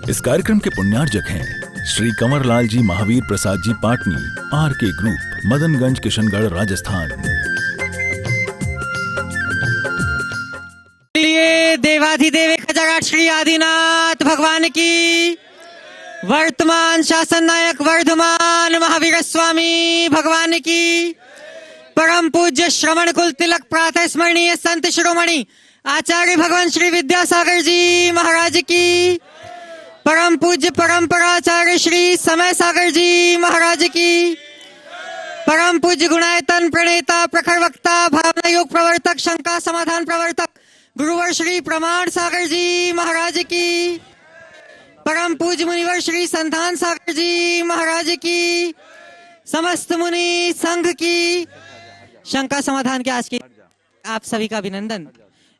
इस कार्यक्रम के पुण्यार्जक हैं श्री कंवरलाल जी महावीर प्रसाद जी पाटनी, RK ग्रुप, मदनगंज, किशनगढ़, राजस्थान। देवाधिदेव खजागाट श्री आदिनाथ भगवान की, वर्तमान शासन नायक वर्धमान महावीर स्वामी भगवान की, परम पूज्य श्रवण कुल तिलक प्रातः स्मरणीय संत शिरोमणि आचार्य भगवान श्री विद्यासागर जी महाराज की, परम पूज्य परंपराचार्य श्री समय सागर जी महाराज की, परम पूज्य गुणायतन प्रणेता प्रखर वक्ता भावना योग प्रवर्तक शंका समाधान प्रवर्तक गुरुवर श्री प्रमाण सागर जी महाराज की, परम पूज्य मुनिवर श्री संतान सागर जी महाराज की, समस्त मुनि संघ की, शंका समाधान के आज की आप सभी का अभिनंदन।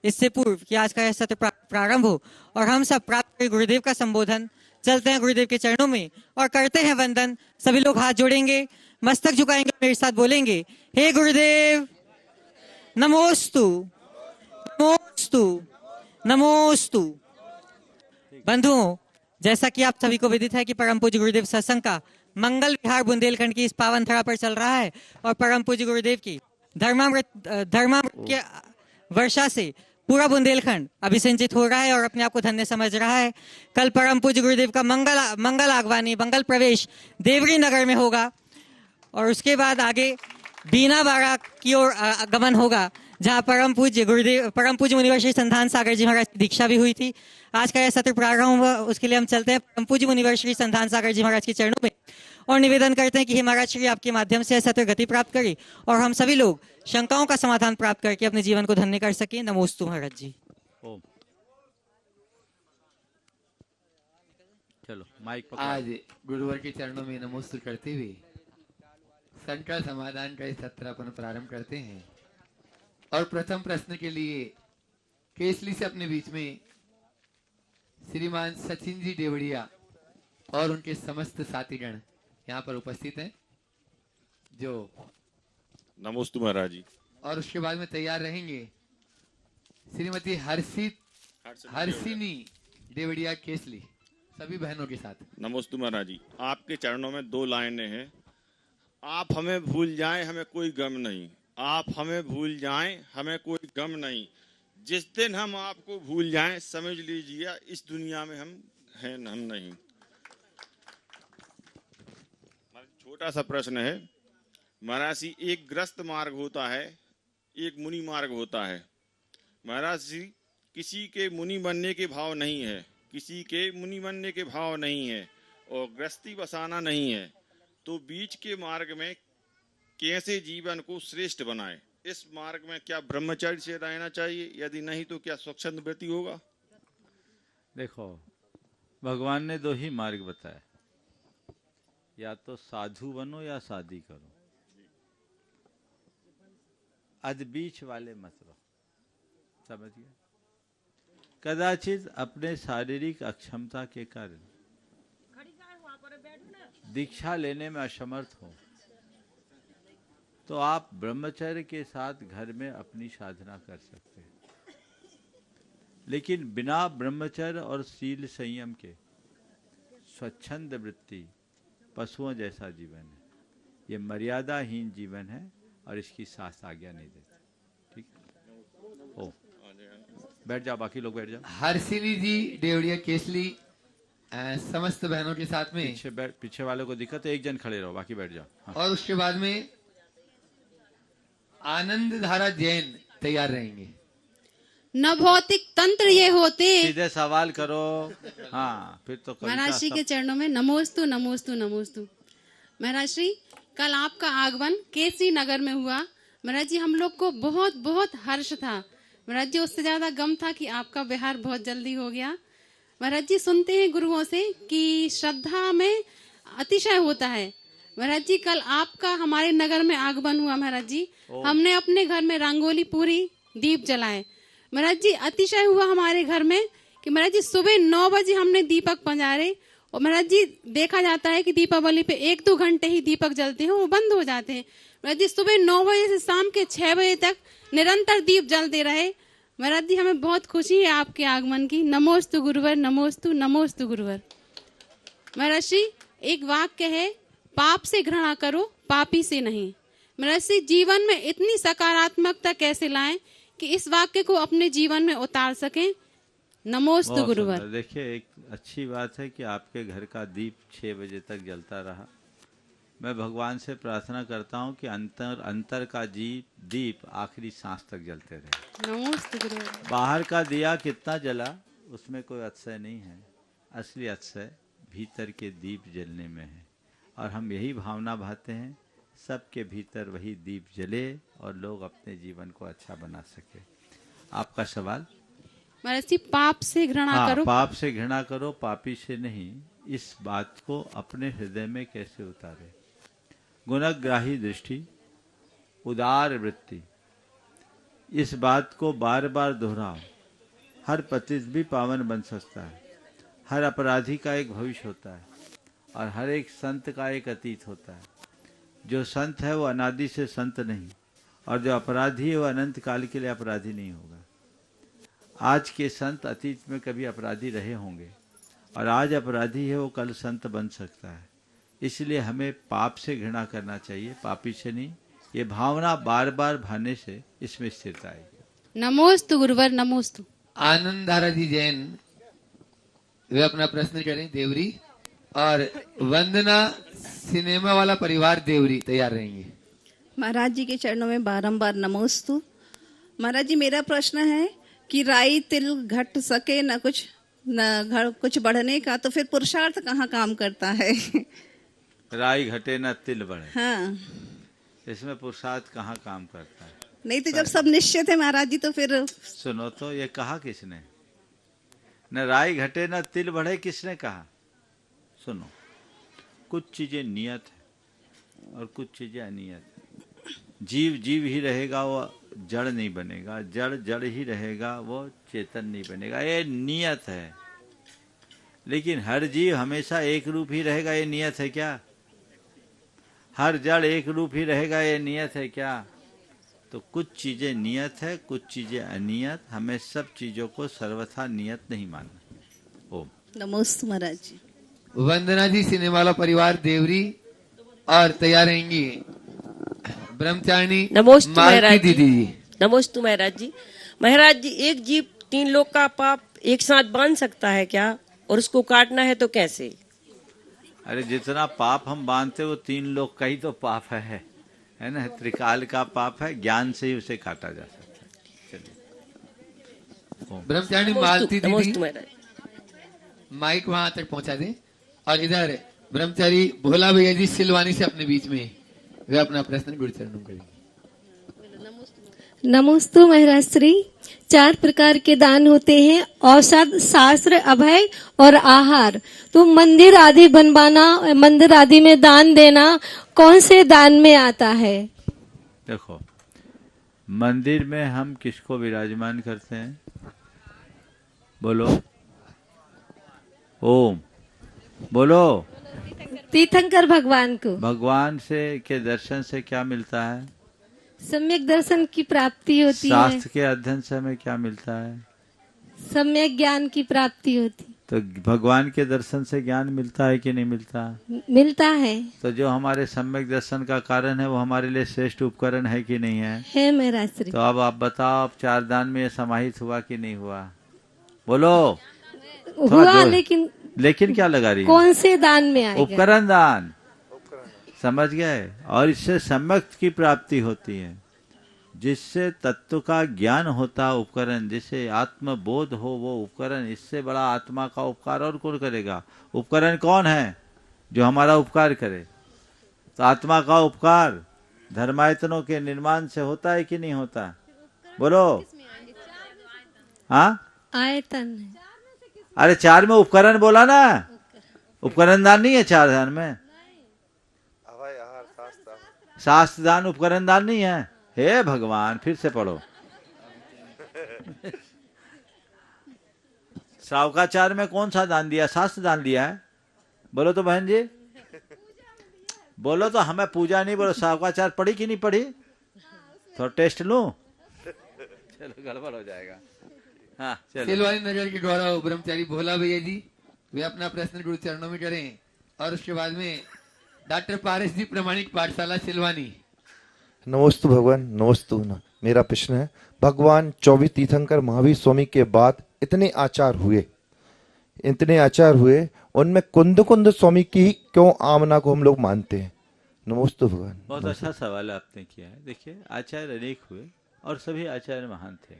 इससे पूर्व कि आज का यह सत्र प्रारंभ हो और हम सब प्राप्त करें गुरुदेव का संबोधन, चलते हैं गुरुदेव के चरणों में और करते हैं वंदन। सभी लोग हाथ जोड़ेंगे, मस्तक झुकाएंगे, मेरे साथ बोलेंगे, हे गुरुदेव नमोस्तु नमोस्तु नमोस्तु। बंधुओं, जैसा कि आप सभी को विदित है कि परम पूज्य गुरुदेव सत्संग का मंगल विहार बुंदेलखंड की इस पावन धरा पर चल रहा है और परम पूज्य गुरुदेव की धर्मामृत के वर्षा से पूरा बुंदेलखंड अभिसिंचित हो रहा है और अपने आप को धन्य समझ रहा है। कल परम पूज्य गुरुदेव का मंगल आगवानी, मंगल प्रवेश देवरी नगर में होगा और उसके बाद आगे बीना बाड़ा की ओर गमन होगा, जहाँ परम पूज्य मुनिवर श्री संतान सागर जी महाराज की दीक्षा भी हुई थी। आज का यह सत्र प्रारंभ हुआ, उसके लिए हम चलते हैं परम पूज्य मुनिवर श्री संतान सागर जी महाराज के चरणों में और निवेदन करते हैं कि हे महाराज श्री, आपके माध्यम से यह सत्र गति प्राप्त करे और हम सभी लोग शंकाओं का समाधान प्राप्त करके अपने जीवन को धन्य कर सके। नमोस्तु महाराज जी। चलो माइक पकड़ो। आज गुरुवर के चरणों में नमोस्तु करते हुए शंका समाधान का इस सत्र अपन प्रारंभ करते हैं और प्रथम प्रश्न के लिए केसली से अपने बीच में श्रीमान सचिन जी देवड़िया और उनके समस्त साथीगण यहाँ पर उपस्थित हैं, जो नमोस्तु महाराज जी। और उसके बाद में तैयार रहेंगे श्रीमती हर्षिनी देवड़िया केसली सभी बहनों के साथ। नमोस्तु महाराज जी। आपके चरणों में 2 लाइनें हैं। आप हमें भूल जाएं हमें कोई गम नहीं, आप हमें भूल जाएं हमें कोई गम नहीं, जिस दिन हम आपको भूल जाएं समझ लीजिए इस दुनिया में हम हैं हम नहीं। छोटा सा प्रश्न है महाराज जी, एक ग्रस्त मार्ग होता है, एक मुनि मार्ग होता है। महाराज जी, किसी के मुनि बनने के भाव नहीं है, किसी के मुनि बनने के भाव नहीं है और ग्रस्ती बसाना नहीं है, तो बीच के मार्ग में कैसे जीवन को श्रेष्ठ बनाए? इस मार्ग में क्या ब्रह्मचर्य से रहना चाहिए? यदि नहीं तो क्या स्वच्छंद वृत्ति होगा? देखो, भगवान ने 2 ही मार्ग बताया, या तो साधु बनो या शादी करो। आज बीच वाले मत रहो, समझ गए? कदाचित अपने शारीरिक अक्षमता के कारण दीक्षा लेने में असमर्थ हो तो आप ब्रह्मचर्य के साथ घर में अपनी साधना कर सकते हैं, लेकिन बिना ब्रह्मचर्य और शील संयम के स्वच्छंद वृत्ति पशुओं जैसा जीवन है, ये मर्यादाहीन जीवन है और इसकी शास्त्र आज्ञा नहीं देती। ठीक, ओ बैठ जाओ, बाकी लोग बैठ जाओ। हर्षिनी जी देवड़िया केसली समस्त बहनों के साथ में पीछे वालों को दिक्कत है, एक जन खड़े रहो, बाकी बैठ जाओ। हाँ। और उसके बाद में आनंद धारा जैन तैयार रहेंगे। न भौतिक तंत्र ये होते। सीधे सवाल करो। हाँ, फिर तो महाराज श्री के चरणों में नमोस्तु नमोस्तु नमोस्तु। महाराज श्री, कल आपका आगमन केसरी नगर में हुआ। महाराज जी, हम लोग को बहुत बहुत हर्ष था। महाराज जी, उससे ज्यादा गम था कि आपका विहार बहुत जल्दी हो गया। महाराज जी, सुनते हैं गुरुओं से कि श्रद्धा में अतिशय होता है। महाराज जी, कल आपका हमारे नगर में आगमन हुआ। महाराज जी, हमने अपने घर में रंगोली पूरी दीप जलाए। महाराज जी, अतिशय हुआ हमारे घर में कि महाराज जी सुबह 9 बजे हमने दीपक पंजारे और महाराज जी देखा जाता है कि दीपावली पे 1-2 घंटे ही दीपक जलते हैं, वो बंद हो जाते हैं। महाराज जी सुबह 9 बजे से शाम के 6 बजे तक निरंतर दीप जलते रहे। महाराज जी हमें बहुत खुशी है आपके आगमन की। नमोस्तु गुरुवर, नमोस्तु नमोस्तु गुरुवर। महाराज श्री एक वाक्य है, पाप से घृणा करो, पापी से नहीं। महाराज श्री जीवन में इतनी सकारात्मकता कैसे लाएं कि इस वाक्य को अपने जीवन में उतार सकें। नमोस्तु गुरुवर। देखिए, एक अच्छी बात है कि आपके घर का दीप 6 बजे तक जलता रहा। मैं भगवान से प्रार्थना करता हूँ कि अंतर का दीप आखिरी सांस तक जलते रहे। नमोस्तु गुरुवर। बाहर का दिया कितना जला उसमें कोई अतिशय नहीं है, असली अतिशय भीतर के दीप जलने में है। और हम यही भावना भाते हैं सबके भीतर वही दीप जले और लोग अपने जीवन को अच्छा बना सके। आपका सवाल? महाराज जी पाप से घृणा करो, पाप से घृणा करो, पापी से नहीं। इस बात को अपने हृदय में कैसे उतारे? गुणग्राही दृष्टि, उदार वृत्ति, इस बात को बार बार दोहराओ। हर पतित भी पावन बन सकता है, हर अपराधी का एक भविष्य होता है और हर एक संत का एक अतीत होता है। जो संत है वो अनादि से संत नहीं, और जो अपराधी है वो अनंत काल के लिए अपराधी नहीं होगा। आज के संत अतीत में कभी अपराधी रहे होंगे, और आज अपराधी है वो कल संत बन सकता है। इसलिए हमें पाप से घृणा करना चाहिए, पापी से नहीं। ये भावना बार बार भाने से इसमें स्थिरता आएगी। नमोस्तु गुरुवर, नमोस्तु। आनंदारा जी जैन वे अपना प्रश्न करें देवरी, और वंदना सिनेमा वाला परिवार देवरी तैयार रहेंगे। महाराज जी के चरणों में बारंबार नमोस्तु। महाराज जी मेरा प्रश्न है कि राई तिल घट सके न कुछ बढ़ने का, तो फिर पुरुषार्थ कहाँ काम करता है? राई घटे न तिल बढ़े। हाँ, इसमें पुरुषार्थ कहाँ काम करता है? नहीं तो जब सब निश्चित है महाराज जी तो फिर। सुनो तो, ये कहा किसने? न राई घटे न तिल बढ़े, किसने कहा? सुनो, कुछ चीजें नियत है और कुछ चीजें अनियत। जीव जीव ही रहेगा, वो जड़ नहीं बनेगा। जड़ जड़ ही रहेगा, वो चेतन नहीं बनेगा। ये नियत है। लेकिन हर जीव हमेशा एक रूप ही रहेगा, ये नियत है क्या? हर जड़ एक रूप ही रहेगा, ये नियत है क्या? तो कुछ चीजें नियत है, कुछ चीजें अनियत। हमें सब चीजों को सर्वथा नियत नहीं मानना। ओम नमोस्तु महाराज जी। वंदना जी सिनेमा वाला परिवार देवरी, और तैयार रहेंगी ब्रह्मचारिणी नमोस्तु मालती महाराज जी। दीदी जी। नमोस्तु महाराज जी। महाराज जी एक जीव 3 लोक का पाप एक साथ बांध सकता है क्या, और उसको काटना है तो कैसे? अरे जितना पाप हम बांधते वो 3 लोक का ही तो पाप है ना? त्रिकाल का पाप है, ज्ञान से ही उसे काटा जा सकता है। चलिए। ब्रह्मचारिणी मालती नमोस्तु दीदी महाराज। माइक वहां तक पहुंचा दें, और इधर ब्रह्मचारी भोला भैया जी सिलवानी से अपने बीच में वे अपना प्रश्न गुरुचरणों करेंगे। नमोस्तु महाराज श्री। 4 प्रकार के दान होते हैं, औषध, शास्त्र, अभय और आहार। तो मंदिर आदि बनवाना, मंदिर आदि में दान देना कौन से दान में आता है? देखो, मंदिर में हम किसको विराजमान करते हैं? बोलो ओम, बोलो। तीर्थंकर भगवान को। भगवान से के दर्शन से क्या मिलता है? सम्यक दर्शन की प्राप्ति होती है। शास्त्र के अध्ययन से हमें क्या मिलता है? सम्यक ज्ञान की प्राप्ति होती। तो भगवान के दर्शन से ज्ञान मिलता है कि नहीं मिलता? मिलता है। तो जो हमारे सम्यक दर्शन का कारण है वो हमारे लिए श्रेष्ठ उपकरण है कि नहीं है? है महाराज श्री। तो अब आप बताओ, अब 4 दान में ये समाहित हुआ कि नहीं हुआ? बोलो। हुआ, लेकिन क्या लगा रही है? कौन से दान में आएगा? उपकरण दान। समझ गए? और इससे सम्यक की प्राप्ति होती है, जिससे तत्व का ज्ञान होता है उपकरण, जिससे आत्मबोध हो वो उपकरण। इससे बड़ा आत्मा का उपकार और कौन करेगा? उपकरण कौन है? जो हमारा उपकार करे। तो आत्मा का उपकार धर्मायतनों के निर्माण से होता है कि नहीं होता? बोलो। हाँ, आयतन। अरे 4 में उपकरण बोला ना, उपकरण दान नहीं है 4 दान में। शास्त्र दान उपकरण दान नहीं है। हे भगवान, फिर से पढ़ो। श्रावकाचार में कौन सा दान दिया? शास्त्र दान दिया है। बोलो तो बहन जी, बोलो तो। हमें पूजा नहीं, बोलो श्रावकाचार पढ़ी कि नहीं पढ़ी? थोड़ा टेस्ट लूं? चलो गड़बड़ हो जाएगा। हाँ चलो। सिलवानी नगर के गौरव ब्रह्मचारी भोला भैया जी, वे अपना प्रश्न गुरु चरणों में करें। और उसके बाद में डॉक्टर पारस जी, प्रमाणिक पाठशाला सिलवानी। नमोस्तु भगवान, नमोस्तु न। मेरा प्रश्न है, भगवान 24 तीर्थंकर महावीर स्वामी के बाद इतने आचार हुए, उनमें कुंद कुंद स्वामी की क्यों आमना को हम लोग मानते हैं? नमोस्तु भगवान। बहुत अच्छा सवाल आपने किया है। देखिए, आचार्य अनेक हुए और सभी आचार्य महान थे।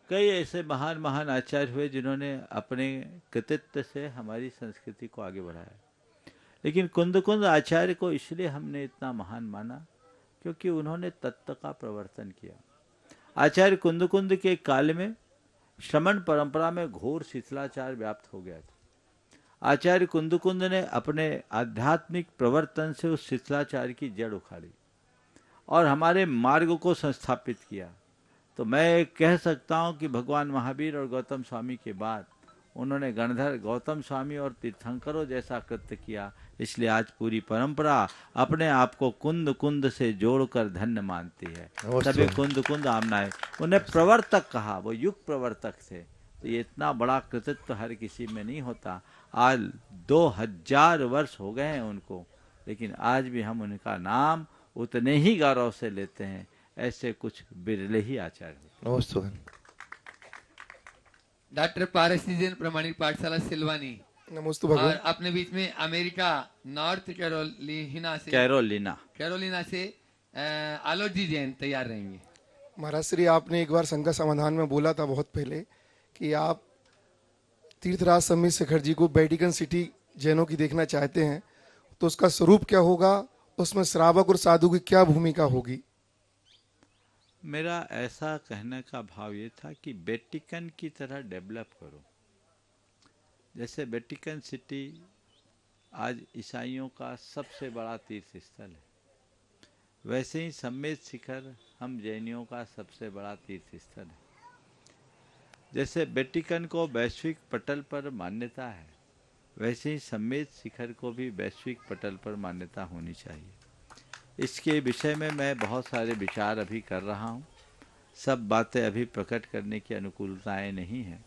कई ऐसे महान महान आचार्य हुए जिन्होंने अपने कृतित्व से हमारी संस्कृति को आगे बढ़ाया। लेकिन कुंद कुंद आचार्य को इसलिए हमने इतना महान माना क्योंकि उन्होंने तत्व का प्रवर्तन किया। आचार्य कुंद कुंद के काल में श्रमण परंपरा में घोर शिथिलाचार व्याप्त हो गया था। आचार्य कुंद कुंद ने अपने आध्यात्मिक प्रवर्तन से उस शिथिलाचार की जड़ उखाड़ी और हमारे मार्ग को संस्थापित किया। तो मैं कह सकता हूं कि भगवान महावीर और गौतम स्वामी के बाद उन्होंने गणधर गौतम स्वामी और तीर्थंकरों जैसा कृत्य किया। इसलिए आज पूरी परंपरा अपने आप को कुंद कुंद से जोड़कर धन्य मानती है। सभी कुंद कुंद आमनाएं। उन्हें प्रवर्तक कहा, वो युग प्रवर्तक थे। तो ये इतना बड़ा कृतित्व हर किसी में नहीं होता। आज 2000 वर्ष हो गए हैं उनको, लेकिन आज भी हम उनका नाम उतने ही गौरव से लेते हैं। ऐसे कुछ बिरले ही आचार्य होते हैं। डॉक्टर पारस जी, प्रमाणिक पाठशाला सिलवानी। नमस्ते भगवान। और अपने बीच में अमेरिका नॉर्थ कैरोलिना से आलोक जी जैन तैयार रहेंगे। महाराज श्री, आपने एक बार संकट समाधान में बोला था बहुत पहले कि आप तीर्थराज समीर शेखर जी को वेटिकन सिटी जैनों की देखना चाहते हैं, तो उसका स्वरूप क्या होगा, उसमें श्रावक और साधु की क्या भूमिका होगी? मेरा ऐसा कहने का भाव ये था कि वेटिकन की तरह डेवलप करो। जैसे वेटिकन सिटी आज ईसाइयों का सबसे बड़ा तीर्थ स्थल है, वैसे ही सम्मेद शिखर हम जैनियों का सबसे बड़ा तीर्थ स्थल है। जैसे वेटिकन को वैश्विक पटल पर मान्यता है, वैसे ही सम्मेद शिखर को भी वैश्विक पटल पर मान्यता होनी चाहिए। इसके विषय में मैं बहुत सारे विचार अभी कर रहा हूँ। सब बातें अभी प्रकट करने की अनुकूलताएं नहीं हैं,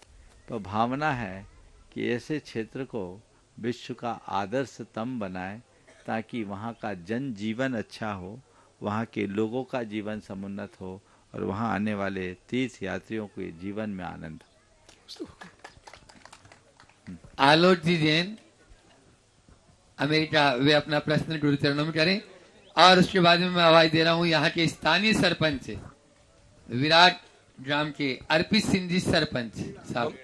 तो भावना है कि ऐसे क्षेत्र को विश्व का आदर्श स्तंभ बनाए ताकि वहाँ का जन जीवन अच्छा हो, वहाँ के लोगों का जीवन समुन्नत हो और वहाँ आने वाले तीर्थ यात्रियों के जीवन में आनंद हो। आलोक जी जैन, अमेरिका, वे अपना प्रश्न गुरु चरणों में करें। और उसके बाद में मैं आवाज दे रहा हूँ यहाँ के स्थानीय सरपंच विराट ग्राम के अर्पित सिंह जी सरपंच साहब।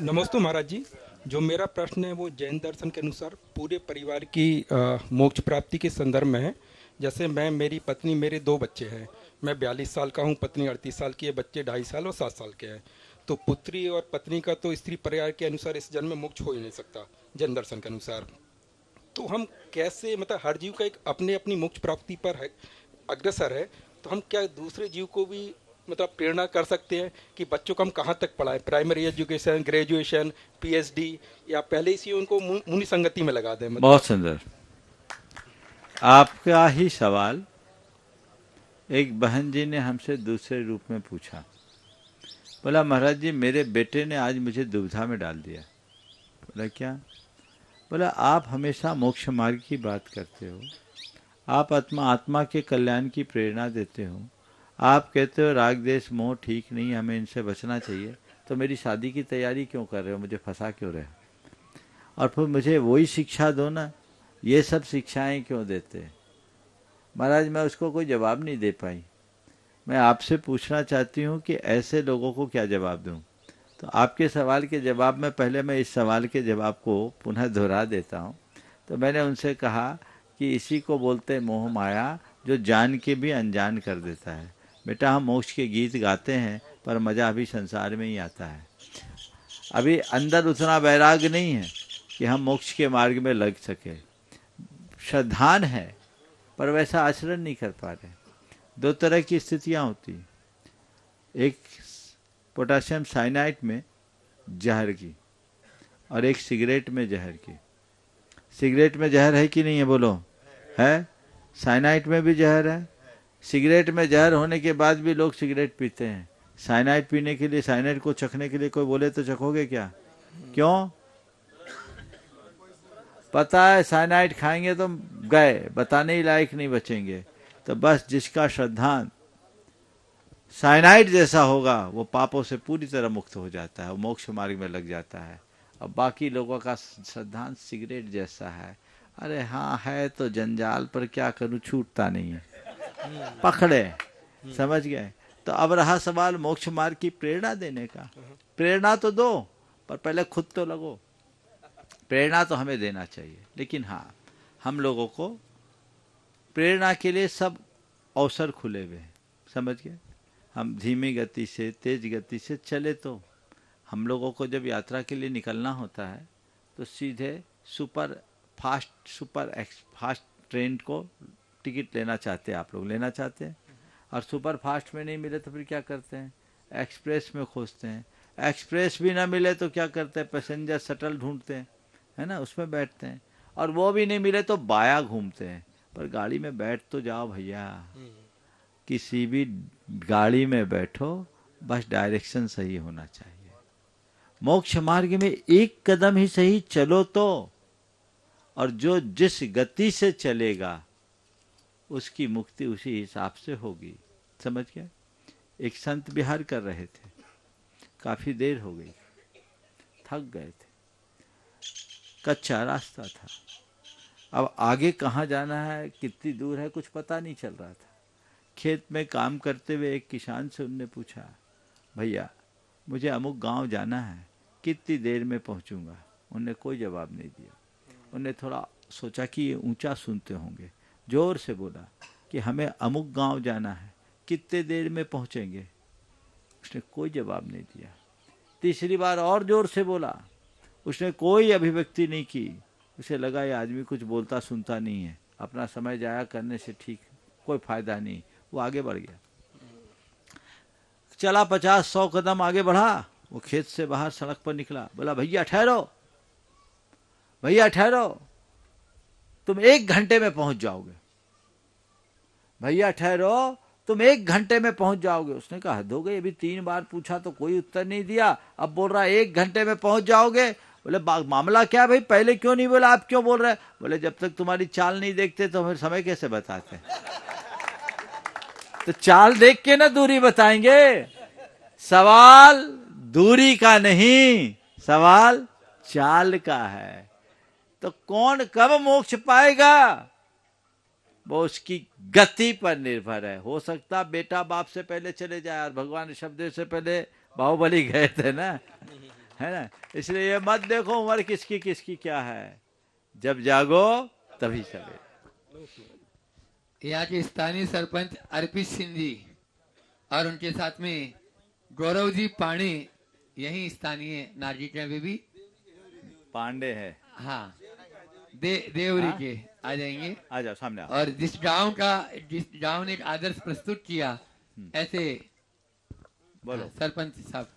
नमस्ते महाराज जी। जो मेरा प्रश्न है वो जैन दर्शन के अनुसार पूरे परिवार की मोक्ष प्राप्ति के संदर्भ में है। जैसे मैं, मेरी पत्नी, मेरे 2 बच्चे हैं। मैं 42 साल का हूँ, पत्नी 38 साल की है, बच्चे 2.5 साल और 7 साल के हैं। तो पुत्री और पत्नी का तो स्त्री परिवार के अनुसार इस जन्म में मोक्ष हो ही नहीं सकता जैन दर्शन के अनुसार। तो हम कैसे, मतलब हर जीव का एक अपने अपनी मोक्ष प्राप्ति पर है, अग्रसर है, तो हम क्या दूसरे जीव को भी मतलब प्रेरणा कर सकते हैं कि बच्चों को हम कहाँ तक पढ़ाएं, प्राइमरी एजुकेशन, ग्रेजुएशन, पीएचडी, या पहले इसी उनको मुनि संगति में लगा दें? मतलब बहुत सुंदर आपका ही सवाल एक बहन जी ने हमसे दूसरे रूप में पूछा। बोला महाराज जी, मेरे बेटे ने आज मुझे दुविधा में डाल दिया। बोला क्या? बोला आप हमेशा मोक्ष मार्ग की बात करते हो, आप आत्मा के कल्याण की प्रेरणा देते हो, आप कहते हो राग देश मोह ठीक नहीं, हमें इनसे बचना चाहिए, तो मेरी शादी की तैयारी क्यों कर रहे हो, मुझे फंसा क्यों रहे हो? और फिर मुझे वही शिक्षा दो ना, ये सब शिक्षाएं क्यों देते हैं? महाराज मैं उसको कोई जवाब नहीं दे पाई। मैं आपसे पूछना चाहती हूँ कि ऐसे लोगों को क्या जवाब दूँ? तो आपके सवाल के जवाब में पहले मैं इस सवाल के जवाब को पुनः दोहरा देता हूँ। तो मैंने उनसे कहा कि इसी को बोलते मोह माया, जो जान के भी अनजान कर देता है। बेटा हम मोक्ष के गीत गाते हैं पर मज़ा अभी संसार में ही आता है। अभी अंदर उतना वैराग नहीं है कि हम मोक्ष के मार्ग में लग सके। श्रद्धान है पर वैसा आचरण नहीं कर पा रहे। 2 तरह की स्थितियाँ होती, एक पोटाशियम साइनाइड में जहर की और एक सिगरेट में जहर की। सिगरेट में जहर है कि नहीं है? बोलो है। साइनाइड में भी जहर है। सिगरेट में जहर होने के बाद भी लोग सिगरेट पीते हैं, साइनाइड पीने के लिए, साइनाइड को चखने के लिए कोई बोले तो चखोगे क्या? क्यों? पता है साइनाइड खाएंगे तो गए, बताने ही लायक नहीं बचेंगे। तो बस जिसका श्रद्धांत साइनाइड जैसा होगा वो पापों से पूरी तरह मुक्त हो जाता है, वो मोक्ष मार्ग में लग जाता है। अब बाकी लोगों का श्रद्धांत सिगरेट जैसा है, अरे हाँ है तो जंजाल, पर क्या करूं, छूटता नहीं है, पकड़े, समझ गए। तो अब रहा सवाल मोक्ष मार्ग की प्रेरणा देने का। प्रेरणा तो दो, पर पहले खुद तो लगो। प्रेरणा तो हमें देना चाहिए, लेकिन हाँ हम लोगों को प्रेरणा के लिए सब अवसर खुले हुए हैं, समझ गए। हम धीमी गति से, तेज गति से चले तो हम लोगों को जब यात्रा के लिए निकलना होता है तो सीधे सुपर फास्ट ट्रेन को टिकट लेना चाहते हैं, आप लोग लेना चाहते हैं, और सुपर फास्ट में नहीं मिले तो फिर क्या करते हैं, एक्सप्रेस में खोजते हैं। एक्सप्रेस भी ना मिले तो क्या करते हैं, पैसेंजर शटल ढूंढते हैं, है ना, उसमें बैठते हैं। और वो भी नहीं मिले तो बाया घूमते हैं। पर गाड़ी में बैठ तो जाओ भैया, किसी भी गाड़ी में बैठो, बस डायरेक्शन सही होना चाहिए। मोक्ष मार्ग में एक कदम ही सही चलो तो, और जो जिस गति से चलेगा उसकी मुक्ति उसी हिसाब से होगी, समझ गए। एक संत विहार कर रहे थे, काफी देर हो गई, थक गए थे, कच्चा रास्ता था, अब आगे कहाँ जाना है, कितनी दूर है, कुछ पता नहीं चल रहा था। खेत में काम करते हुए एक किसान से उनने पूछा, भैया मुझे अमुक गांव जाना है, कितनी देर में पहुंचूंगा? उनने कोई जवाब नहीं दिया। उनने थोड़ा सोचा कि ये ऊंचा सुनते होंगे, जोर से बोला कि हमें अमुक गांव जाना है, कितने देर में पहुंचेंगे? उसने कोई जवाब नहीं दिया। तीसरी बार और जोर से बोला, उसने कोई अभिव्यक्ति नहीं की। उसे लगा ये आदमी कुछ बोलता सुनता नहीं है, अपना समय जाया करने से ठीक कोई फायदा नहीं। वो आगे बढ़ गया, चला 50-100 कदम आगे बढ़ा। वो खेत से बाहर सड़क पर निकला, बोला भैया ठहरो, भैया ठहरो, तुम 1 घंटे में पहुंच जाओगे, भैया ठहरो, तुम 1 घंटे में पहुंच जाओगे। उसने कहा हद हो गई, अभी 3 बार पूछा तो कोई उत्तर नहीं दिया, अब बोल रहा 1 घंटे में पहुंच जाओगे। बोले मामला क्या भाई, पहले क्यों नहीं बोला, आप क्यों बोल रहे? बोले जब तक तुम्हारी चाल नहीं देखते तो हमें समय कैसे बताते? तो चाल देख के ना दूरी बताएंगे। सवाल दूरी का नहीं, सवाल चाल का है। तो कौन कब मोक्ष पाएगा वो उसकी गति पर निर्भर है। हो सकता बेटा बाप से पहले चले जाए, और भगवान ऋषभदेव से पहले बाहुबली गए थे ना, है ना। इसलिए ये मत देखो उम्र किसकी किसकी क्या है, जब जागो तभी चले। यहाँ के स्थानीय सरपंच अर्पित सिंह जी और उनके साथ में गौरव जी पांडे, यही स्थानीय नारजी के वे भी पांडे है, हाँ देवरी के आ जाएंगे, आ जाओ सामने आओ। और जिस गांव ने एक आदर्श प्रस्तुत किया, ऐसे बोलो सरपंच साहब।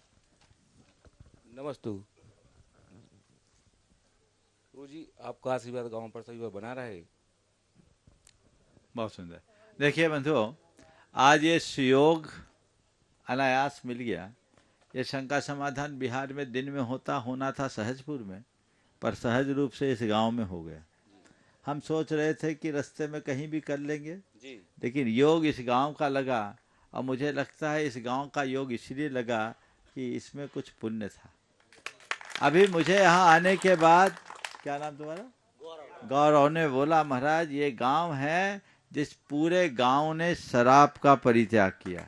नमस्ते गुरु जी, आपका आशीर्वाद गांव पर सभी बना रहे। बहुत सुंदर। देखिए बंधुओं, आज ये सुयोग अनायास मिल गया। ये शंका समाधान बिहार में दिन में होना था सहजपुर में, पर सहज रूप से इस गांव में हो गया। हम सोच रहे थे कि रास्ते में कहीं भी कर लेंगे जी, लेकिन योग इस गांव का लगा, और मुझे लगता है इस गांव का योग इसलिए लगा कि इसमें कुछ पुण्य था। अभी मुझे यहाँ आने के बाद, क्या नाम तुम्हारा? गौरव ने बोला महाराज ये गांव है जिस पूरे गांव ने शराब का परित्याग किया।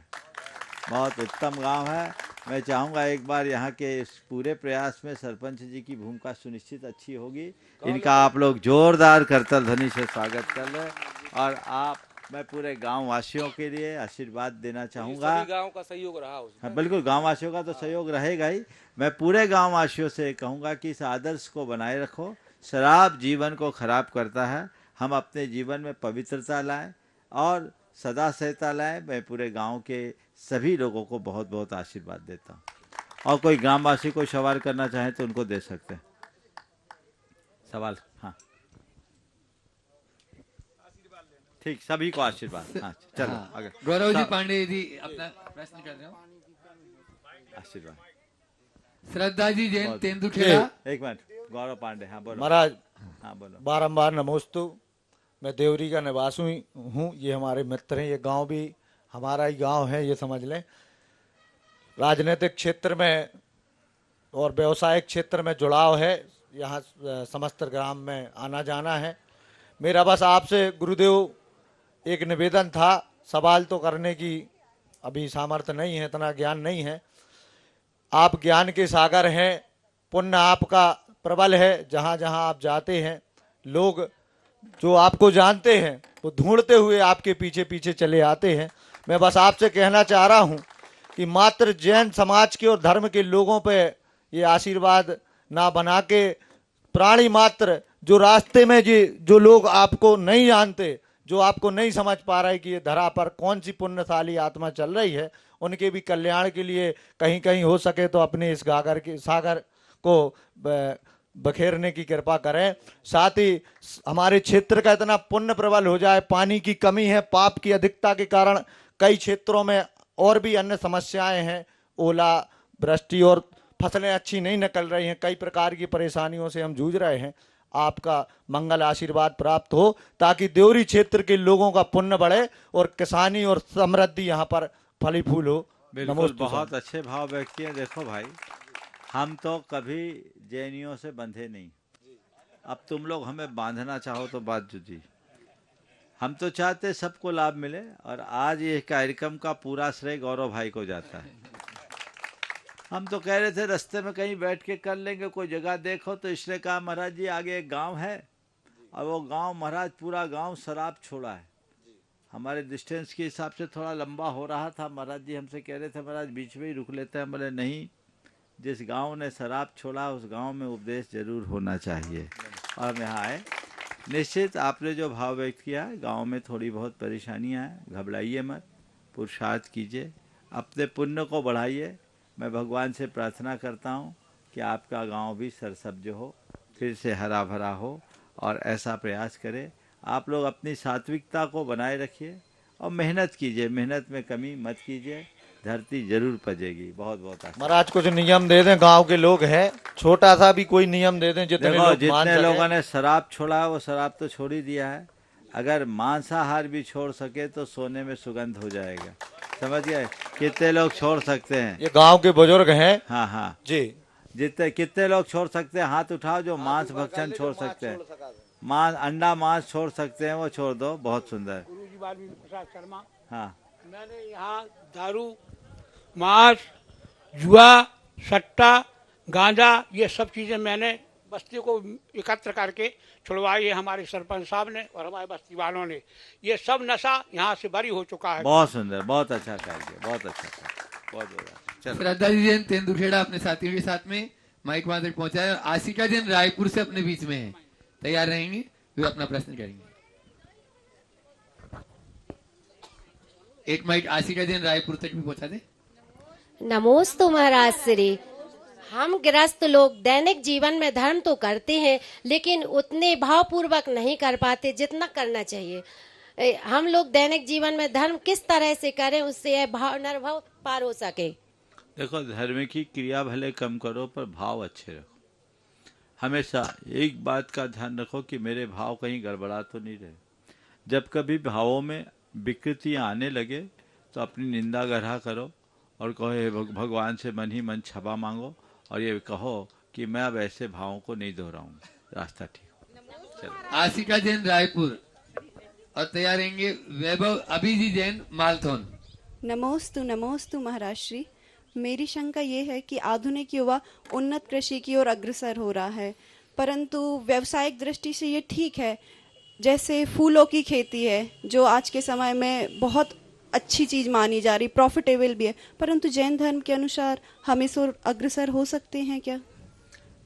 बहुत उत्तम गांव है। मैं चाहूँगा एक बार यहाँ के इस पूरे प्रयास में सरपंच जी की भूमिका सुनिश्चित अच्छी होगी। इनका आप लोग जोरदार करतल ध्वनि से स्वागत कर लें। और आप, मैं पूरे गांव वासियों के लिए आशीर्वाद देना चाहूँगा। गांव का सहयोग रहा उसमें। हाँ बिल्कुल, गांव वासियों का तो सहयोग रहेगा ही। मैं पूरे गांव वासियों से कहूँगा कि इस आदर्श को बनाए रखो। शराब जीवन को खराब करता है, हम अपने जीवन में पवित्रता लाएं और सदा सहता लाएं। मैं पूरे गांव के सभी लोगों को बहुत बहुत आशीर्वाद देता हूं। और कोई ग्रामवासी कोई सवाल करना चाहे तो उनको दे सकते हैं सवाल। हाँ ठीक, सभी को आशीर्वाद। हाँ चलो आगे। गौरव जी पांडे जी अपना प्रश्न कर रहे हो। आशीर्वाद। श्रद्धा जी जैन तेंदुखेड़ा। एक मिनट, गौरव पांडे, हाँ बोलो महाराज। हाँ बोलो। बारंबार नमोस्तु। मैं देवरी का निवासी हूँ, ये हमारे मित्र हैं, ये गांव भी हमारा ही गांव है, ये समझ लें। राजनीतिक क्षेत्र में और व्यवसायिक क्षेत्र में जुड़ाव है, यहाँ समस्त ग्राम में आना जाना है। मेरा बस आपसे गुरुदेव एक निवेदन था, सवाल तो करने की अभी सामर्थ्य नहीं है, इतना ज्ञान नहीं है। आप ज्ञान के सागर हैं, पुण्य आपका प्रबल है, जहाँ जहाँ आप जाते हैं लोग जो आपको जानते हैं वो ढूंढते हुए आपके पीछे पीछे चले आते हैं। मैं बस आपसे कहना चाह रहा हूँ कि मात्र जैन समाज के और धर्म के लोगों पे ये आशीर्वाद ना बना के, प्राणी मात्र जो रास्ते में जो लोग आपको नहीं जानते, जो आपको नहीं समझ पा रहे कि ये धरा पर कौन सी पुण्यशाली आत्मा चल रही है, उनके भी कल्याण के लिए कहीं कहीं हो सके तो अपने इस सागर को बखेरने की कृपा करें। साथ ही हमारे क्षेत्र का इतना पुण्य प्रबल हो जाए, पानी की कमी है, पाप की अधिकता के कारण कई क्षेत्रों में और भी अन्य समस्याएं हैं, ओला वृष्टि और फसलें अच्छी नहीं निकल रही हैं, कई प्रकार की परेशानियों से हम जूझ रहे हैं। आपका मंगल आशीर्वाद प्राप्त हो ताकि देवरी क्षेत्र के लोगों का पुण्य बढ़े और किसानी और समृद्धि यहाँ पर फली फूल हो। बिल्कुल, बहुत अच्छे भाव व्यक्त किए। देखो भाई, हम तो कभी जैनियों से बंधे नहीं, अब तुम लोग हमें बांधना चाहो तो बात जुदी। हम तो चाहते सबको लाभ मिले, और आज ये कार्यक्रम का पूरा श्रेय गौरव भाई को जाता है। हम तो कह रहे थे रास्ते में कहीं बैठ के कर लेंगे, कोई जगह देखो, तो इसने कहा महाराज जी आगे एक गांव है, और वो गांव महाराज पूरा गांव शराब छोड़ा है। हमारे डिस्टेंस के हिसाब से थोड़ा लंबा हो रहा था। महाराज जी हमसे कह रहे थे महाराज बीच में ही रुक लेते हैं। बोले नहीं, जिस गांव ने शराब छोड़ा उस गांव में उपदेश जरूर होना चाहिए, और हम यहाँ आए। निश्चित आपने जो भाव व्यक्त किया है, गांव में थोड़ी बहुत परेशानियां हैं, घबराइए मत, पुरुषार्थ कीजिए, अपने पुण्य को बढ़ाइए। मैं भगवान से प्रार्थना करता हूं कि आपका गांव भी सरसब्ज हो, फिर से हरा भरा हो, और ऐसा प्रयास करें। आप लोग अपनी सात्विकता को बनाए रखिए और मेहनत कीजिए, मेहनत में कमी मत कीजिए, धरती जरूर पजेगी। बहुत बहुत महाराज कुछ नियम दे दें, गांव के लोग हैं, छोटा सा भी कोई नियम दे दें जितने लोगों ने शराब छोड़ा है वो शराब तो छोड़ ही दिया है। अगर मांसाहार भी छोड़ सके तो सोने में सुगंध हो जाएगा, समझ गए? कितने लोग छोड़ सकते हैं? ये गांव के बुजुर्ग हैं। हाँ हाँ जी, कितने लोग छोड़ सकते हैं? हाथ उठाओ जो मांस भक्षण छोड़ सकते हैं। मांस, अंडा मांस छोड़ सकते हैं, वो छोड़ दो। बहुत सुंदर। गुरुजी वाल्मीकि प्रसाद शर्मा। हाँ, मैंने यहाँ दारू, मांस, जुआ, सट्टा, गांजा, ये सब चीजें मैंने बस्ती को एकत्र करके छुड़वाई है हमारे सरपंच साहब ने और हमारे बस्ती वालों ने। ये सब नशा यहाँ से बरी हो चुका है। बहुत सुंदर, बहुत अच्छा कार्य, बहुत अच्छा कार्य, बहुत बढ़िया। श्रद्धा जी जैन तेंदुखेड़ा अपने साथियों के साथ में माइक वहां तक पहुंचाए। आशिका जैन रायपुर से अपने बीच में है, तैयार रहेंगे, वे अपना प्रश्न करेंगे। एक माइक आशिका जैन रायपुर तक भी पहुंचा दे। नमोस्तु महाराज श्री। हम गृहस्थ लोग दैनिक जीवन में धर्म तो करते हैं, लेकिन उतने भावपूर्वक नहीं कर पाते जितना करना चाहिए। हम लोग दैनिक जीवन में धर्म किस तरह से करें उससे यह भाव नरभाव पार हो सके? देखो, धर्म की क्रिया भले कम करो पर भाव अच्छे रखो। हमेशा एक बात का ध्यान रखो कि मेरे भाव कहीं गड़बड़ा तो नहीं रहे। जब कभी भावों में विकृतियां आने लगे तो अपनी निंदा गढ़ा करो और कहो हे भगवान से मन ही मन क्षमा मांगो, और ये कहो कि मैं अब ऐसे भावों को नहीं दोहराऊंगा, रास्ता ठीक हो। आशिका जैन रायपुर और तैयार रहेंगे वैभव अभिजी जैन मालथौन। नमोस्तु नमोस्तु महाराज श्री। मेरी शंका ये है कि आधुनिक युवा उन्नत कृषि की ओर अग्रसर हो रहा है, परंतु व्यावसायिक दृष्टि से ये ठीक है, जैसे फूलों की खेती है जो आज के समय में बहुत अच्छी चीज मानी जा रही, प्रॉफिटेबल भी है, परंतु जैन धर्म के अनुसार हम इस ओर अग्रसर हो सकते हैं क्या?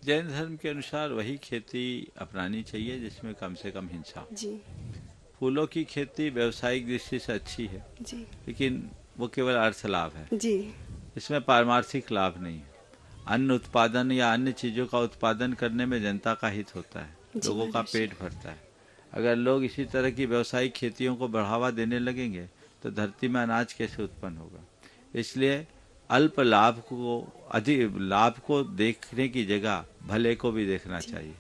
जैन धर्म के अनुसार वही खेती अपनानी चाहिए जिसमें कम से कम हिंसा। जी। फूलों की खेती व्यवसायिक दृष्टि से अच्छी है जी, लेकिन वो केवल अर्थ लाभ है जी, इसमें पारमार्थिक लाभ नहीं है। अन्न उत्पादन या अन्य चीजों का उत्पादन करने में जनता का हित होता है, लोगों का पेट भरता है। अगर लोग इसी तरह की व्यवसायिक खेतियों को बढ़ावा देने लगेंगे तो धरती में अनाज कैसे उत्पन्न होगा? इसलिए अल्प लाभ को अधिक लाभ को देखने की जगह भले को भी देखना चाहिए।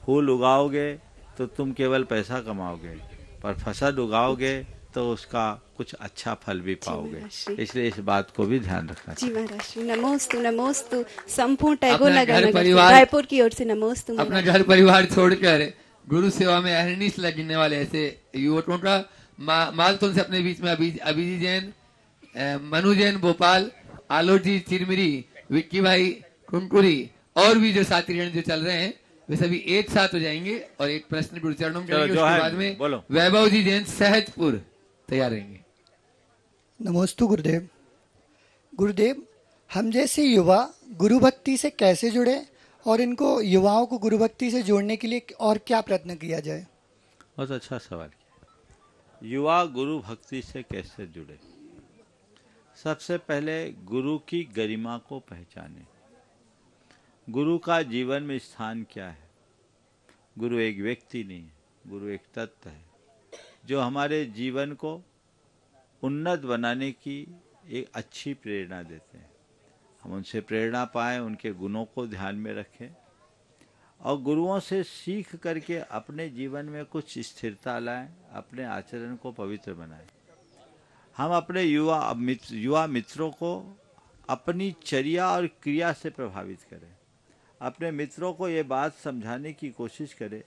फूल उगाओगे तो तुम केवल पैसा कमाओगे, पर फसल उगाओगे तो उसका कुछ अच्छा फल भी पाओगे। इसलिए इस बात को भी ध्यान रखना जी चाहिए। महाराज श्री, नमोस्तु नमोस्तु। संपूर्ण टैगोर अपना नगर घर नगर परिवार- रायपुर की ओर से नमोस्तु। अपना घर परिवार छोड़कर गुरु सेवा में अहर्निश लगने वाले ऐसे युवकों का मालतोन से अपने बीच में अभिजीत जैन, मनु जैन भोपाल, आलोक जी चिरमिरी, विक्की भाई कुनकुरी और भी जो साथीगण जो चल रहे हैं वे सभी एक साथ हो जाएंगे और एक प्रश्न गुरु चरणों में करेंगे। उसके बाद में बोलो। वैभव जी जैन सहजपुर तैयार रहेंगे। नमोस्तु गुरुदेव। गुरुदेव, हम जैसे युवा गुरु भक्ति से कैसे जुड़े और इनको युवाओं को गुरु भक्ति से जोड़ने के लिए और क्या प्रयत्न किया जाए? बहुत अच्छा सवाल किया। युवा गुरु भक्ति से कैसे जुड़े? सबसे पहले गुरु की गरिमा को पहचाने। गुरु का जीवन में स्थान क्या है? गुरु एक व्यक्ति नहीं है, गुरु एक तत्व है जो हमारे जीवन को उन्नत बनाने की एक अच्छी प्रेरणा देते हैं। हम उनसे प्रेरणा पाएं, उनके गुणों को ध्यान में रखें और गुरुओं से सीख करके अपने जीवन में कुछ स्थिरता लाएं, अपने आचरण को पवित्र बनाएं। हम अपने युवा मित्रों को अपनी चर्या और क्रिया से प्रभावित करें। अपने मित्रों को ये बात समझाने की कोशिश करें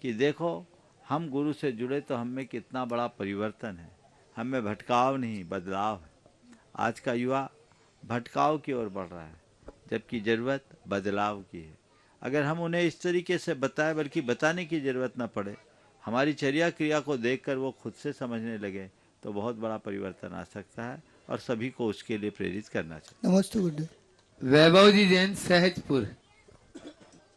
कि देखो, हम गुरु से जुड़े तो हम में कितना बड़ा परिवर्तन है। हम में भटकाव नहीं, बदलाव है। आज का युवा भटकाव की ओर बढ़ रहा है, जबकि ज़रूरत बदलाव की है। अगर हम उन्हें इस तरीके से बताएं, बल्कि बताने की ज़रूरत न पड़े, हमारी चर्या क्रिया को देखकर वो खुद से समझने लगे, तो बहुत बड़ा परिवर्तन आ सकता है और सभी को उसके लिए प्रेरित करना चाहिए। नमस्ते गुरुदेव। वैभव जी जैन सहजपुर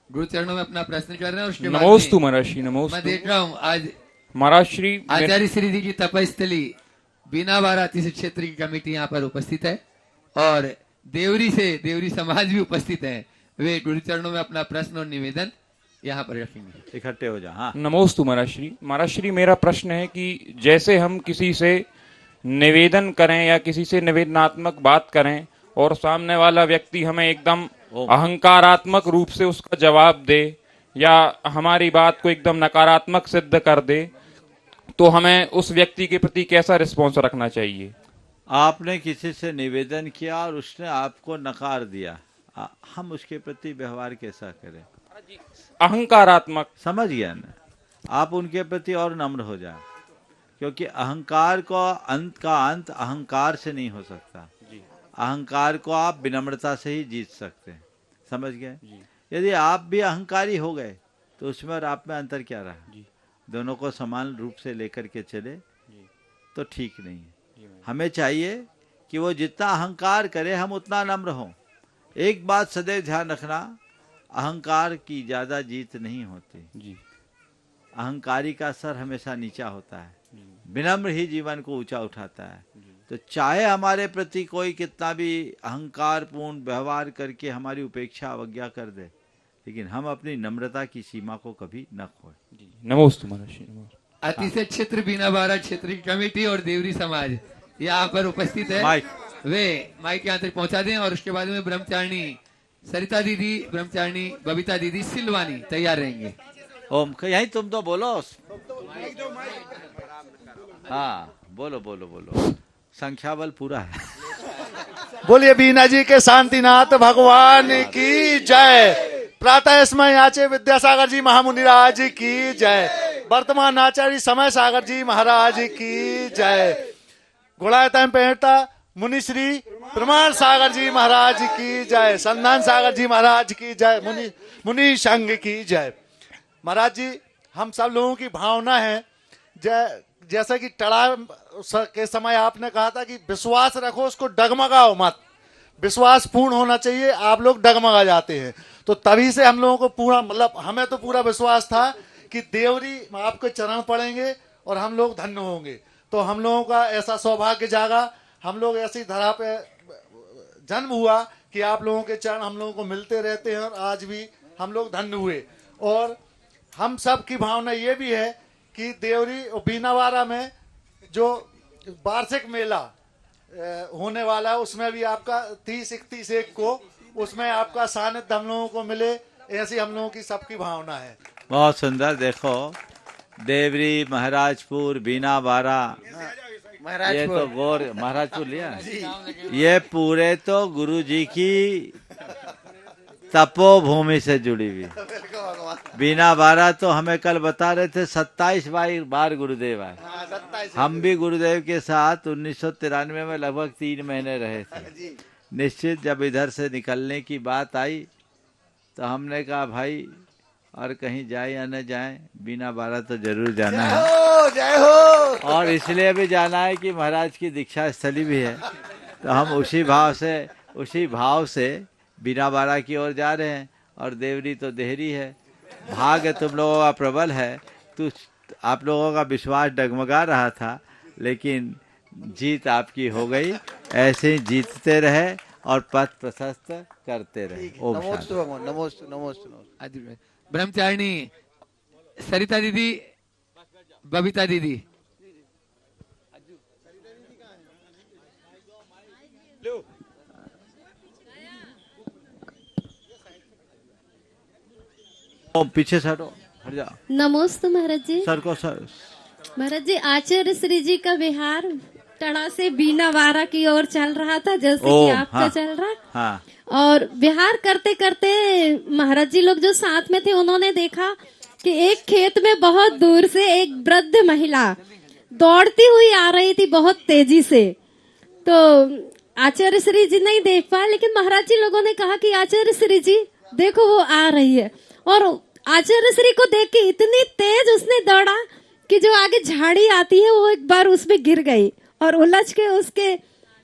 गुरु चरणों में अपना प्रश्न कर रहे हैं। उसके बाद नमोस्तु महाराज श्री, नमोस्तु। मैं देख रहा हूँ आज महाराज श्री आचार्य श्री जी की तपस्थली बीना बाराती से क्षेत्र की कमेटी यहाँ पर उपस्थित है और देवरी समाज भी उपस्थित है। वे गुरु चरणों में अपना प्रश्न और निवेदन यहाँ पर रखेंगे। इकट्ठे हो जाओ। हाँ, नमोस्तु महाराज श्री। महाराज श्री, मेरा प्रश्न है कि जैसे हम किसी से निवेदन करें या किसी से निवेदनात्मक बात करें और सामने वाला व्यक्ति हमें एकदम अहंकारात्मक रूप से उसका जवाब दे या हमारी बात को एकदम नकारात्मक सिद्ध कर दे, तो हमें उस व्यक्ति के प्रति कैसा रिस्पॉन्स रखना चाहिए? आपने किसी से निवेदन किया और उसने आपको नकार दिया, हम उसके प्रति व्यवहार कैसा करें? अहंकारात्मक। समझ गया ना? आप उनके प्रति और नम्र हो जाए, क्योंकि अहंकार का अंत अहंकार से नहीं हो सकता। अहंकार को आप विनम्रता से ही जीत सकते हैं। समझ गए? यदि आप भी अहंकारी हो गए तो उसमें और आप में अंतर क्या रहा? दोनों को समान रूप से लेकर के चले तो ठीक नहीं है। हमें चाहिए कि वो जितना अहंकार करे हम उतना नम्र हों। एक बात सदैव ध्यान रखना, अहंकार की ज्यादा जीत नहीं होती। अहंकारी का सर हमेशा नीचा होता है, विनम्र ही जीवन को ऊंचा उठाता है। तो चाहे हमारे प्रति कोई कितना भी अहंकार पूर्ण व्यवहार करके हमारी उपेक्षा अवज्ञा कर दे, लेकिन हम अपनी नम्रता की सीमा को कभी न खोए। नमोस्तु महाराज। अतिशय क्षेत्र बीना बारा क्षेत्र की कमेटी और देवरी समाज यहाँ पर उपस्थित है। वे माइक यहाँ तक पहुँचा दें और उसके बाद में ब्रह्मचारिणी सरिता दीदी, ब्रह्मचारिणी बबीता दीदी सिलवानी तैयार रहेंगे। ओम यही तुम तो बोलो। हाँ, बोलो बोलो बोलो, संख्या बल पूरा है। बोलिए बीना जी के शांतिनाथ भगवान की जय। प्रातः स्मय आचे विद्यासागर जी महामुनिराज की जय। वर्तमान आचार्य समय सागर जी महाराज की जय। गुणायतन पेड़ता मुनिश्री प्रमाण सागर जी महाराज की जय। संधान सागर जी महाराज की जय। मुनि संघ की जय। महाराज जी, हम सब लोगों की भावना है जैसा कि टड़ा के समय आपने कहा था कि विश्वास रखो, उसको डगमगाओ मत। विश्वास पूर्ण होना चाहिए। आप लोग डगमगा जाते हैं, तो तभी से हम लोगों को पूरा, मतलब हमें तो पूरा विश्वास था कि देवरी आपके चरण पड़ेंगे और हम लोग धन्य होंगे। तो हम लोगों का ऐसा सौभाग्य जागा, हम लोग ऐसी धरा पे जन्म हुआ कि आप लोगों के चरण हम लोगों को मिलते रहते हैं और आज भी हम लोग धन्य हुए। और हम सब की भावना ये भी है कि देवरी और बीनावारा में जो वार्षिक मेला होने वाला है, उसमें भी आपका 30-31 को उसमें आपका सानिध्य हम लोगों को मिले, ऐसी हम लोगों की सबकी भावना है। बहुत सुंदर। देखो देवरी, महाराजपुर, बीना बारा, ये तो गौर महाराजपुर लिया, ये पूरे तो गुरु जी की तपोभूमि से जुड़ी हुई। बीना बारा तो हमें कल बता रहे थे 27 बार गुरुदेव आए। हम भी गुरुदेव के साथ 1993 में लगभग 3 महीने रहे थे। निश्चित जब इधर से निकलने की बात आई तो हमने कहा भाई और कहीं जाए या न जाए, बीना बारा तो जरूर जाना है। जय हो। और इसलिए भी जाना है कि महाराज की दीक्षा स्थली भी है, तो हम उसी भाव से बीना बारा की ओर जा रहे हैं। और देवरी तो देहरी है। भाग्य तुम लोगों का प्रबल है। आप लोगों का विश्वास डगमगा रहा था, लेकिन जीत आपकी हो गई। ऐसे ही जीतते रहे और पथ प्रशस्त करते रहे। ओम शांति। नमोस्तु। ब्रह्मचारिणी सरिता दीदी, बबीता दीदी, पीछे से हट जाओ। नमोस्तु महाराज जी। सर को सर। महाराज जी, आचार्य श्री जी का विहार टड़ा से बीना बारा की ओर चल रहा था, जैसे कि आपका चल रहा। हाँ। और विहार करते करते महाराज जी लोग जो साथ में थे, उन्होंने देखा कि एक खेत में बहुत दूर से एक वृद्ध महिला दौड़ती हुई आ रही थी बहुत तेजी से। तो आचार्य श्री जी नहीं देख पाए, लेकिन महाराज जी लोगों ने कहा कि आचार्य श्री जी देखो वो आ रही है। और आचार्य श्री को देख के इतनी तेज उसने दौड़ा कि जो आगे झाड़ी आती है वो एक बार उसमें गिर गई और उलझ के उसके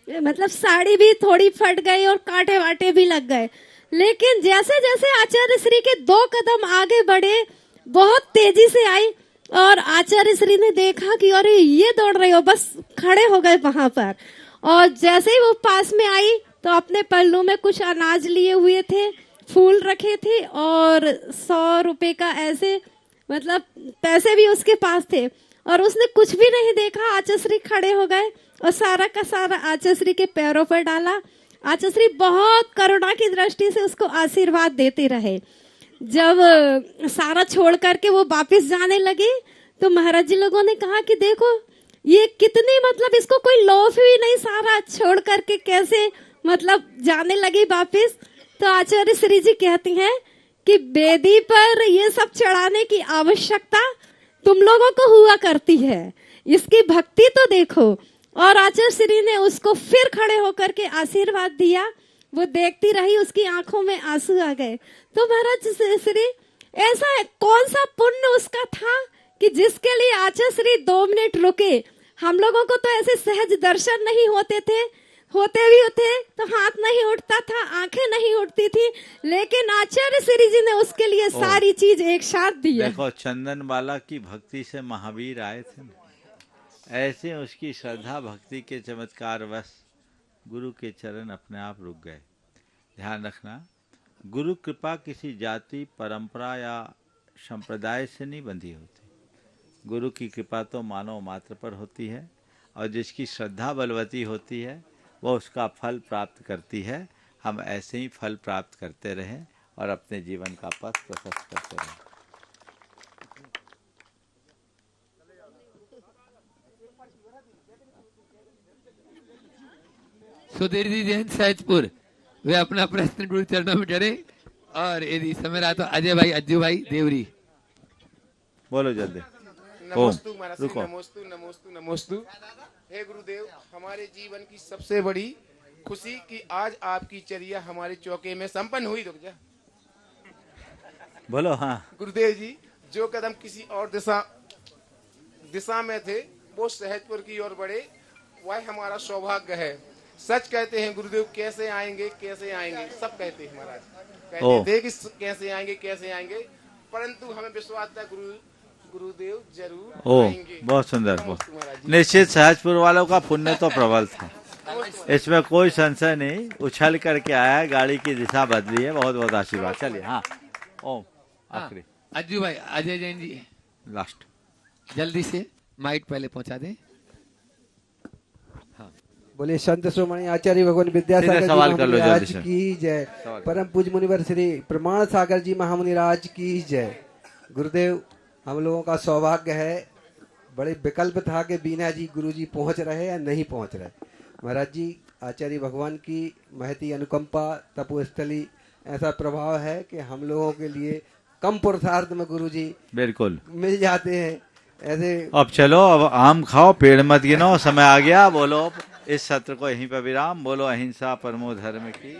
मतलब साड़ी भी थोड़ी फट गई और कांटे वाटे भी लग गए। लेकिन जैसे जैसे आचार्य श्री के 2 कदम आगे बढ़े, बहुत तेजी से आई और आचार्य श्री ने देखा कि अरे ये दौड़ रही हो, बस खड़े हो गए वहां पर। और जैसे ही वो पास में आई तो अपने पल्लू में कुछ अनाज लिए हुए थे, फूल रखे थे और 100 रुपए का ऐसे मतलब पैसे भी उसके पास थे। और उसने कुछ भी नहीं देखा, आचार्य श्री खड़े हो गए और सारा का सारा आचार्य श्री के पैरों पर डाला। आचार्य श्री बहुत करुणा की दृष्टि से उसको आशीर्वाद देते रहे। जब सारा छोड़ करके वो वापस जाने लगे तो महाराज जी लोगों ने कहा कि देखो ये कितनी मतलब इसको कोई लोभ भी नहीं, सारा छोड़ करके कैसे मतलब जाने लगी वापस। तो आचार्य श्री जी कहती हैं कि वेदी पर ये सब चढ़ाने की आवश्यकता तुम लोगों को हुआ करती है, इसकी भक्ति तो देखो। और आचार्य श्री ने उसको फिर खड़े होकर के आशीर्वाद दिया। वो देखती रही, उसकी आंखों में आंसू आ गए। तो महाराज श्री ऐसा कौन सा पुण्य उसका था कि जिसके लिए आचार्य श्री 2 मिनट रुके। हम लोगों को तो ऐसे सहज दर्शन नहीं होते थे, होते भी होते तो हाथ नहीं उठता था, आंखें नहीं उठती थी, लेकिन आचार्य श्री जी ने उसके लिए सारी चीज एक साथ दी है। देखो चंदन बाला की भक्ति से महावीर आए थे ना, ऐसे उसकी श्रद्धा भक्ति के चमत्कार वश गुरु के चरण अपने आप रुक गए। ध्यान रखना, गुरु कृपा किसी जाति, परंपरा या संप्रदाय से नहीं बंधी होती। गुरु की कृपा तो मानव मात्र पर होती है और जिसकी श्रद्धा बलवती होती है वो उसका फल प्राप्त करती है। हम ऐसे ही फल प्राप्त करते रहें और अपने जीवन का पथ प्रशस्त करते रहें। सुधीर जी जैन सहजपुर, वे अपना प्रश्न गुरु चरणों में करें। और यदि समय रहा तो अजय भाई, अज्जू भाई, देवरी। बोलो जल्दी। नमोस्तु महाराज, नमोस्तु नमोस्तु नमोस्तु। हे गुरुदेव, हमारे जीवन की सबसे बड़ी खुशी कि आज आपकी चर्या हमारे चौके में संपन्न हुई। रुक जा। बोलो। हाँ गुरुदेव जी, जो कदम किसी और दिशा में थे वो सहजपुर की ओर बढ़े, वह हमारा सौभाग्य है। सच कहते हैं गुरुदेव, कैसे आएंगे कैसे आएंगे, सब कहते हैं महाराज, कहते थे कि कैसे आएंगे, परंतु हमें विश्वास था गुरुदेव जरूर आएंगे। बहुत सुंदर। निश्चित सहजपुर वालों का पुण्य तो प्रबल था, इसमें कोई संशय नहीं। उछल करके आया, गाड़ी की दिशा बदली है। बहुत बहुत आशीर्वाद। चलिए। हाँ ओम आखिरी। अज्जू भाई, अजय जैन जी लास्ट। जल्दी से माइक पहले पहुंचा दें। हाँ बोले संत शिरोमणि आचार्य भगवान विद्यासागर जी सवाल कर लो महामुनि जल्दी राज से। की जय। परम पूज्य मुनिवर श्री प्रमाण सागर जी महामुनि राज की जय। गुरुदेव, हम लोगों का सौभाग्य है, बड़े विकल्प था कि बीना जी गुरु जी पहुंच रहे या नहीं पहुंच रहे। महाराज जी, आचार्य भगवान की महती अनुकंपा, तपोस्थली, ऐसा प्रभाव है कि हम लोगों के लिए कम पुरुषार्थ में गुरु जी बिल्कुल मिल जाते हैं। ऐसे अब चलो, अब आम खाओ, पेड़ मत गिनो, समय आ गया। बोलो इस सत्र को यहीं पर विराम। बोलो अहिंसा परमो धर्म की।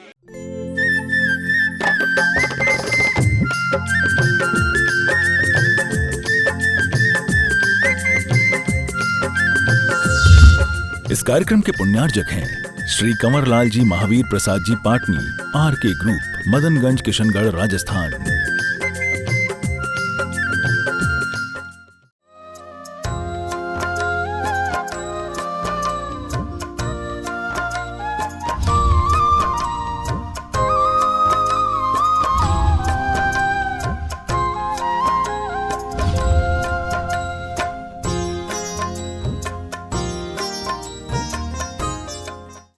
इस कार्यक्रम के पुण्यार्जक हैं श्री कंवरलाल जी महावीर प्रसाद जी पाटनी, आर के ग्रुप, मदनगंज, किशनगढ़, राजस्थान।